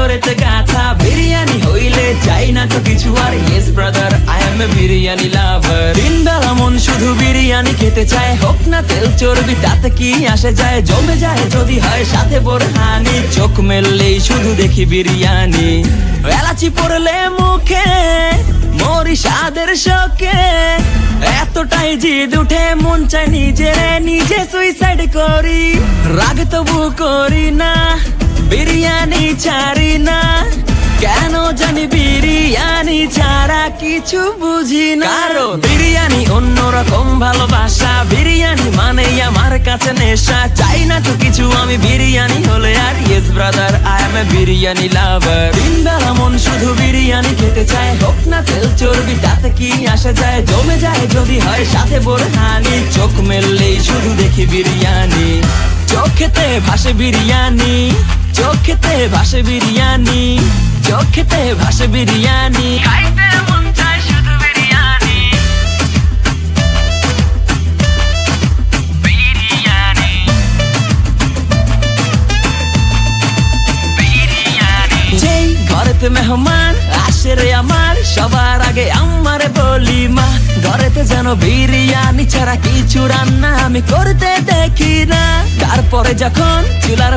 ভিতরেতে গাথা। বিরিয়ানি হইলে চাই না তো কিছু আর। Yes brother, I M A biryani লাভার। দিন বেলা মন শুধু বিরিয়ানি খেতে চায়, হোক না তেল চর্বি তাতে কি আসে যায়। জমে যায় যদি হয় সাথে বোরহানি, চোখ মেললেই শুধু দেখি বিরিয়ানি। এলাচি পড়লে মুখে মরি স্বাদের শোকে, এতটাই জিদ উঠে মন চাই নিজে সুইসাইড করি। রাগ তবু করি না, বিরিয়ানি ছাড়ি না। কেন জানি বিরিয়ানি ছাড়া কিছু বুঝি না। কারণ বিরিয়ানি অন্যরকম ভালোবাসা, বিরিয়ানি মানেই আমার কাছে নেশা। চাই না তো কিছু আমি বিরিয়ানি হলে আর। Yes brother, I M A biryani লাভার। দিন বেলা মন শুধু বিরিয়ানি খেতে চায়, হোক না তেল চর্বি তাতে কি আসে যায়। জমে যায় যদি হয় সাথে বোরহানি, চোখ মেললেই শুধু দেখি বিরিয়ানি। চোখেতে ভাসে বিরিয়ানি, চোখেতে ভাসে বিরিয়ানি, চোখেতে ভাসে বিরিয়ানি। খাইতে মন চায় শুধু বিরিয়ানি, বিরিয়ানি, বিরিয়ানি। যেই ঘরেতে মেহমান আসে রে আমার, সবার আগে আমারে বলি মা। ঘরেতে যেন বিরিয়ানি ছাড়া কিছু রান্না আমি করতে দেখি না। তারপরে যখন চুলার